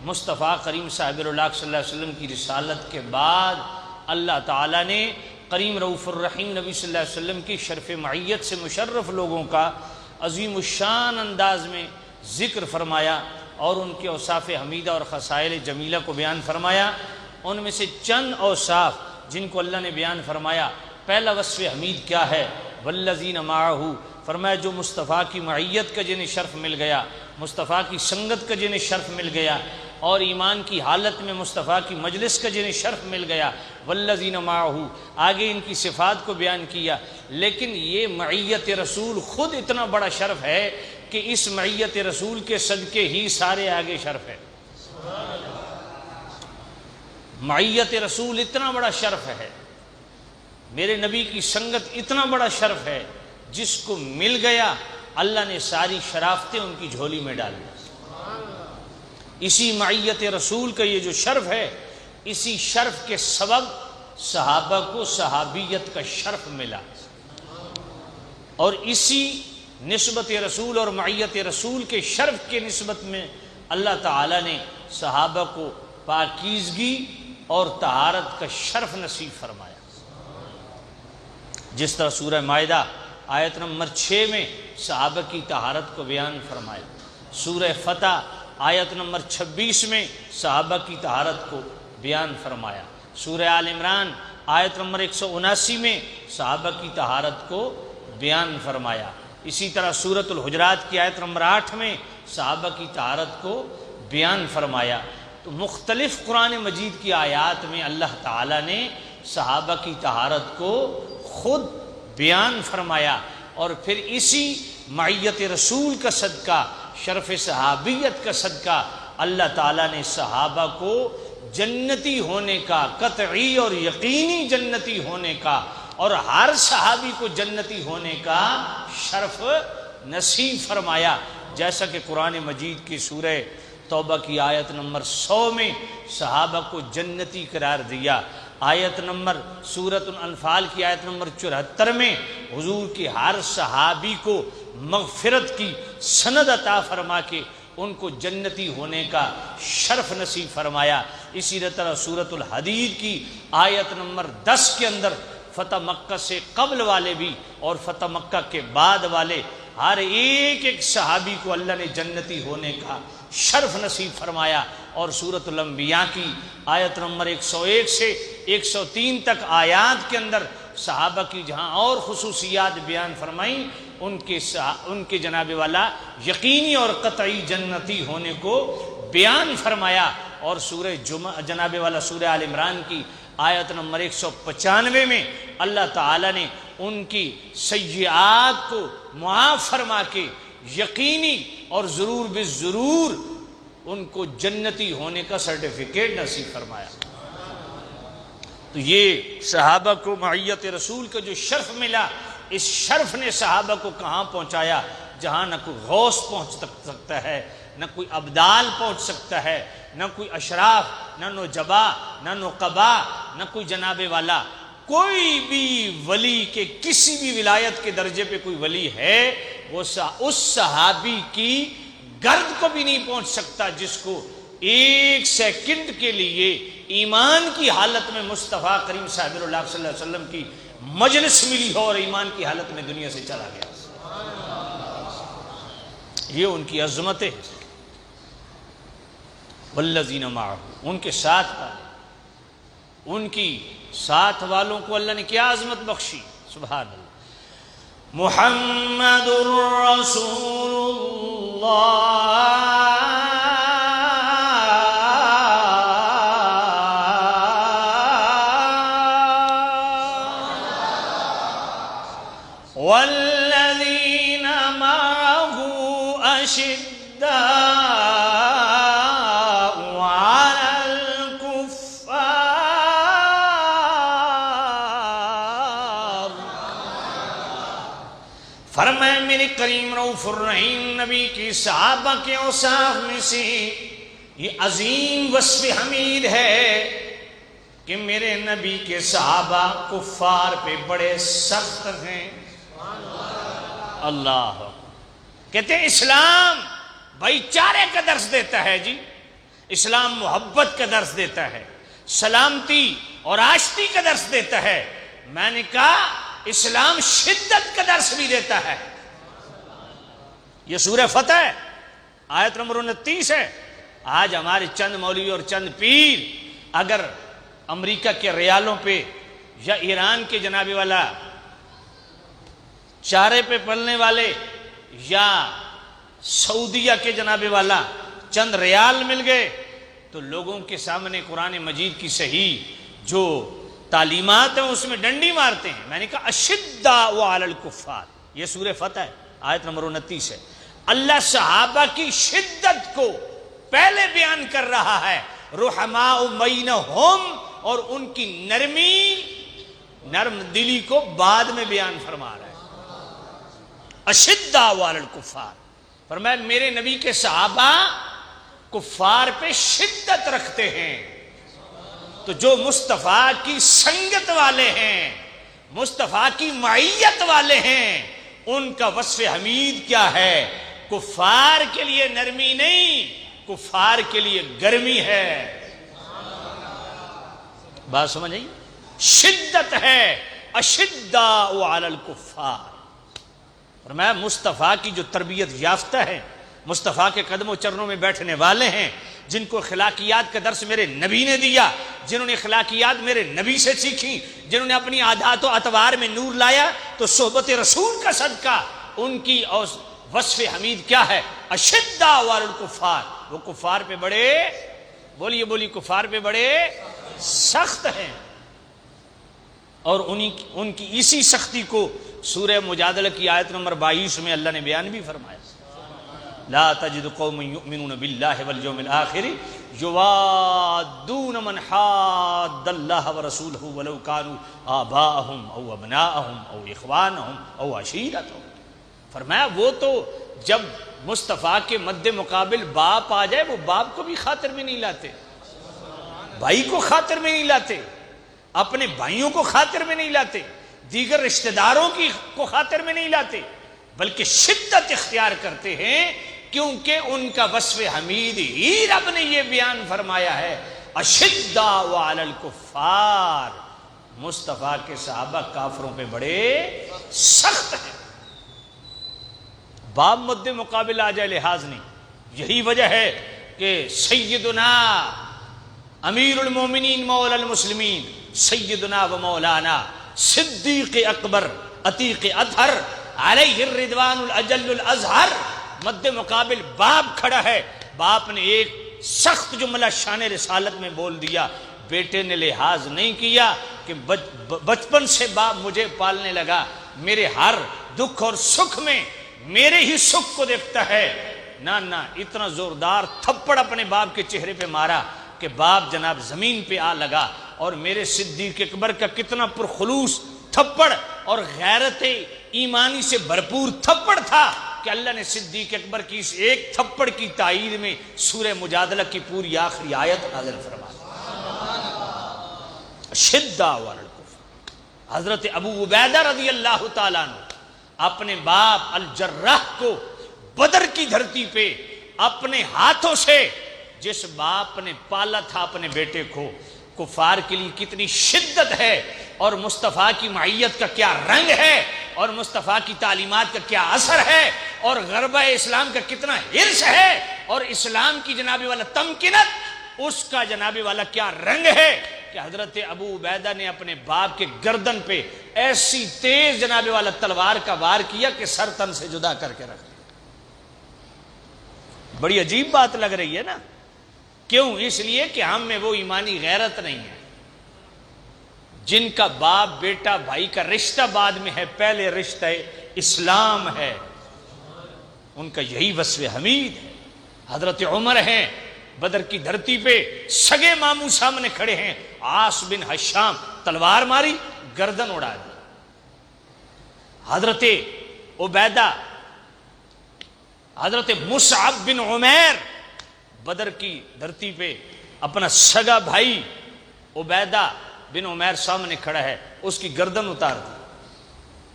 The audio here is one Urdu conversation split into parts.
مصطفیٰ کریم صاحب اللہ صلی اللہ علیہ وسلم کی رسالت کے بعد اللہ تعالیٰ نے کریم رؤوف الرحیم نبی صلی اللہ علیہ وسلم کی شرف معیت سے مشرف لوگوں کا عظیم الشان انداز میں ذکر فرمایا اور ان کے اوصاف حمیدہ اور خصائل جمیلہ کو بیان فرمایا۔ ان میں سے چند اوصاف جن کو اللہ نے بیان فرمایا، پہلا وصف حمید کیا ہے؟ والذین معہ، فرمایا جو مصطفیٰ کی معیت کا جنہیں شرف مل گیا، مصطفیٰ کی سنگت کا جنہیں شرف مل گیا، اور ایمان کی حالت میں مصطفیٰ کی مجلس کا جنہیں شرف مل گیا، والذین معہ، آگے ان کی صفات کو بیان کیا۔ لیکن یہ معیت رسول خود اتنا بڑا شرف ہے کہ اس معیت رسول کے صدقے ہی سارے آگے شرف ہے۔ معیت رسول اتنا بڑا شرف ہے، میرے نبی کی سنگت اتنا بڑا شرف ہے، جس کو مل گیا اللہ نے ساری شرافتیں ان کی جھولی میں ڈال دی۔ اسی معیت رسول کا یہ جو شرف ہے، اسی شرف کے سبب صحابہ کو صحابیت کا شرف ملا، اور اسی نسبت رسول اور معیت رسول کے شرف کے نسبت میں اللہ تعالیٰ نے صحابہ کو پاکیزگی اور طہارت کا شرف نصیب فرمایا۔ جس طرح سورہ مائدہ آیت نمبر 6 میں صحابہ کی طہارت کو بیان فرمایا، سورہ فتح آیت نمبر 26 میں صحابہ کی طہارت کو بیان فرمایا، سورہ آل عمران آیت نمبر 179 میں صحابہ کی طہارت کو بیان فرمایا، اسی طرح سورۃ الحجرات کی آیت نمبر 8 میں صحابہ کی طہارت کو بیان فرمایا۔ تو مختلف قرآن مجید کی آیات میں اللہ تعالیٰ نے صحابہ کی طہارت کو خود بیان فرمایا، اور پھر اسی معیت رسول کا صدقہ، شرف صحابیت کا صدقہ، اللہ تعالیٰ نے صحابہ کو جنتی ہونے کا، قطعی اور یقینی جنتی ہونے کا، اور ہر صحابی کو جنتی ہونے کا شرف نصیب فرمایا، جیسا کہ قرآن مجید کی سورہ توبہ کی آیت نمبر 100 میں صحابہ کو جنتی قرار دیا، آیت نمبر سورۃ الانفال کی آیت نمبر 74 میں حضور کی ہر صحابی کو مغفرت کی سند عطا فرما کے ان کو جنتی ہونے کا شرف نصیب فرمایا۔ اسی طرح سورۃ الحدید کی آیت نمبر 10 کے اندر فتح مکہ سے قبل والے بھی اور فتح مکہ کے بعد والے ہر ایک صحابی کو اللہ نے جنتی ہونے کا شرف نصیب فرمایا، اور سورۃ الانبیاء کی آیت نمبر 101 سے 103 تک آیات کے اندر صحابہ کی جہاں اور خصوصیات بیان فرمائیں، ان کے جناب والا یقینی اور قطعی جنتی ہونے کو بیان فرمایا، اور سورہ جناب والا سورہ آل عمران کی آیت نمبر 195 میں اللہ تعالیٰ نے ان کی سیئات کو معاف فرما کے یقینی اور ضرور بالضرور ان کو جنتی ہونے کا سرٹیفکیٹ نصیب فرمایا۔ تو یہ صحابہ کو معیت رسول کا جو شرف ملا، اس شرف نے صحابہ کو کہاں پہنچایا جہاں نہ کوئی غوث پہنچ سکتا ہے، نہ کوئی ابدال پہنچ سکتا ہے، نہ کوئی اشراف، نہ نجبا، نہ نقبا، نہ کوئی جناب والا، کوئی بھی ولی کے کسی بھی ولایت کے درجے پہ کوئی ولی ہے، وہ اس صحابی کی گرد کو بھی نہیں پہنچ سکتا جس کو ایک سیکنڈ کے لیے ایمان کی حالت میں مصطفیٰ کریم صاحب اللہ صلی اللہ علیہ وسلم کی مجلس ملی ہو اور ایمان کی حالت میں دنیا سے چلا گیا۔ یہ ان کی عظمتیں، والذین معہ، ان کے ساتھ والے، ان کی ساتھ والوں کو اللہ نے کیا عظمت بخشی، سبحان اللہ۔ محمد رسول اللہ والذین معہ اشداء علی الکفار، فرمایا میرے کریم رؤوف الرحیم نبی کی صحابہ کے اوصاف میں سے یہ عظیم وصف حمید ہے کہ میرے نبی کے صحابہ کفار پہ بڑے سخت ہیں۔ اللہ کہتے ہیں اسلام بھائی چارے کا درس دیتا ہے جی، اسلام محبت کا درس دیتا ہے، سلامتی اور آشتی کا درس دیتا ہے۔ میں نے کہا اسلام شدت کا درس بھی دیتا ہے۔ یہ سورہ فتح ہے، آیت نمبر 29 ہے۔ آج ہمارے چند مولوی اور چند پیر اگر امریکہ کے ریالوں پہ یا ایران کے جناب والا چارے پہ پلنے والے یا سعودیہ کے جناب والا چند ریال مل گئے تو لوگوں کے سامنے قرآن مجید کی صحیح جو تعلیمات ہیں اس میں ڈنڈی مارتے ہیں۔ میں نے کہا اشداء علی الکفار، یہ سورہ فتح ہے، آیت نمبر 29 ہے۔ اللہ صحابہ کی شدت کو پہلے بیان کر رہا ہے، رحماء بینہم، اور ان کی نرم دلی کو بعد میں بیان فرما رہا ہے۔ اشداء علی الکفار، فرمایا میرے نبی کے صحابہ کفار پہ شدت رکھتے ہیں۔ تو جو مصطفیٰ کی سنگت والے ہیں، مصطفیٰ کی معیت والے ہیں، ان کا وصف حمید کیا ہے؟ کفار کے لیے نرمی نہیں، کفار کے لیے گرمی ہے۔ بات سمجھ آئی؟ شدت ہے، اشداء علی الکفار۔ فرمایا مصطفیٰ کی جو تربیت یافتہ ہے، مصطفیٰ کے قدم و چرنوں میں بیٹھنے والے ہیں، جن کو اخلاقیات کا درس میرے نبی نے دیا، جنہوں نے اخلاقیات میرے نبی سے سیکھی، جنہوں نے اپنی عادات و اطوار میں نور لایا، تو صحبت رسول کا صدقہ ان کی وصف حمید کیا ہے؟ اشداء علی الکفار۔ وہ کفار پہ بڑے، بولی کفار پہ بڑے سخت ہیں۔ اور ان کی اسی سختی کو سورہ مجادلہ کی آیت نمبر 22 میں اللہ نے بیان بھی فرمایا، لا تجد قوم یؤمنون باللہ والیوم الآخر یوادون من حاد اللہ ورسولہ ولو کانوا آباءہم او ابناءہم او اخوانہم او عشیرتہم۔ فرمایا وہ تو جب مصطفیٰ کے مد مقابل باپ آ جائے، وہ باپ کو بھی خاطر میں نہیں لاتے، بھائی کو خاطر میں نہیں لاتے، اپنے بھائیوں کو خاطر میں نہیں لاتے، دیگر رشتہ داروں کی کو خاطر میں نہیں لاتے، بلکہ شدت اختیار کرتے ہیں، کیونکہ ان کا وصف حمید ہی رب نے یہ بیان فرمایا ہے، اشداء علی الکفار۔ مصطفیٰ کے صحابہ کافروں پہ بڑے سخت ہیں۔ باپ مد مقابل آ جائے لحاظ نہیں۔ یہی وجہ ہے کہ سیدنا امیر المومنین مولا المسلمین سیدنا و مولانا صدیق اکبر عتیق اطہر علیہ الرضوان الاجل الازہر، مد مقابل باپ کھڑا ہے، باپ نے ایک سخت جملہ شان رسالت میں بول دیا، بیٹے نے لحاظ نہیں کیا کہ بچپن سے باپ مجھے پالنے لگا، میرے ہر دکھ اور سکھ میں میرے ہی سکھ کو دیکھتا ہے، نہ اتنا زوردار تھپڑ اپنے باپ کے چہرے پہ مارا کہ باپ جناب زمین پہ آ لگا۔ اور میرے صدیق اکبر کا کتنا پرخلوص تھپڑ اور غیرت ایمانی سے بھرپور تھپڑ تھا کہ اللہ نے صدیق اکبر کی اس ایک تھپڑ کی تائید میں سورہ مجادلہ کی پوری آخری آیت نازل فرمائی، اشداء علی الکفار۔ حضرت ابو عبیدہ رضی اللہ تعالیٰ عنہ اپنے باپ الجراح کو بدر کی دھرتی پہ اپنے ہاتھوں سے، جس باپ نے پالا تھا اپنے بیٹے کو، کفار کے لیے کتنی شدت ہے، اور مصطفیٰ کی معیت کا کیا رنگ ہے، اور مصطفیٰ کی تعلیمات کا کیا اثر ہے، اور غربہ اسلام کا کتنا حرص ہے، اور اسلام کی جناب والا تمکنت اس کا جناب والا کیا رنگ ہے کہ حضرت ابو عبیدہ نے اپنے باپ کے گردن پہ ایسی تیز جناب والا تلوار کا وار کیا کہ سر تن سے جدا کر کے رکھ دیا۔ بڑی عجیب بات لگ رہی ہے نا؟ کیوں؟ اس لیے کہ ہم میں وہ ایمانی غیرت نہیں ہے۔ جن کا باپ بیٹا بھائی کا رشتہ بعد میں ہے، پہلے رشتہ اسلام ہے، ان کا یہی وصف حمید ہے۔ حضرت عمر ہیں، بدر کی دھرتی پہ سگے ماموں سامنے کھڑے ہیں، عاص بن ہشام تلوار ماری، گردن اڑا دی۔ حضرت عبیدہ، حضرت مصعب بن عمیر بدر کی دھرتی پہ اپنا سگا بھائی عبیدہ بن عمیر سامنے کھڑا ہے، اس کی گردن اتار دی۔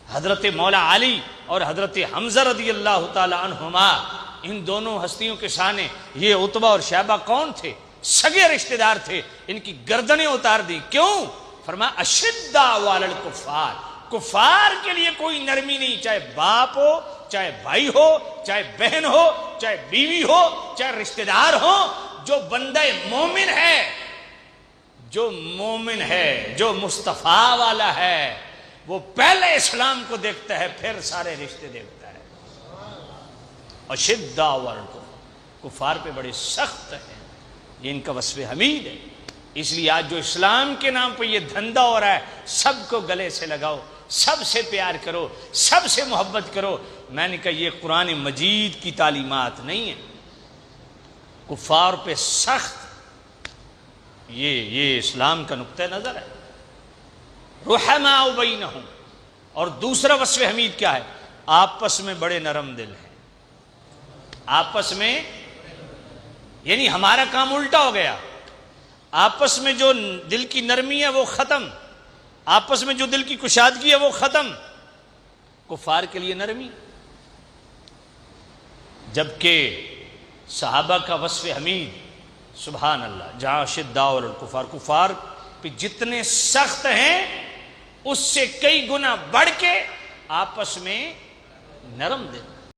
حضرت مولا علی اور حضرت حمزہ رضی اللہ تعالی عنہما ان دونوں ہستیوں کے سامنے یہ عتبہ اور شیبہ کون تھے؟ سگے رشتہ دار تھے، ان کی گردنیں اتار دی. کیوں؟ فرمایا اشداء علی الکفار، کفار کے لیے کوئی نرمی نہیں، چاہے باپ ہو، چاہے بھائی ہو، چاہے بہن ہو، چاہے بیوی ہو، چاہے رشتہ دار ہو. جو بندہ مومن ہے، جو مومن ہے، جو مصطفیٰ والا ہے، وہ پہلے اسلام کو دیکھتا ہے، پھر سارے رشتے دیکھتا ہے. اشداء علی الکفار، کفار پہ بڑے سخت ہیں، یہ ان کا وصف حمید ہے. اس لیے آج جو اسلام کے نام پہ یہ دھندا ہو رہا ہے، سب کو گلے سے لگاؤ، سب سے پیار کرو، سب سے محبت کرو. میں نے کہا یہ قرآن مجید کی تعلیمات نہیں ہیں. کفار پہ سخت، یہ اسلام کا نقطہ نظر ہے. رحماء بینہم. اور دوسرا وصف حمید کیا ہے؟ آپس میں بڑے نرم دل ہیں. آپس میں، یعنی ہمارا کام الٹا ہو گیا. آپس میں جو دل کی نرمی ہے وہ ختم، آپس میں جو دل کی کشادگی ہے وہ ختم. کفار کے لیے نرمی. جبکہ صحابہ کا وصف حمید سبحان اللہ، جہاں اشداء علی الکفار، کفار پہ جتنے سخت ہیں اس سے کئی گنا بڑھ کے آپس میں نرم دل.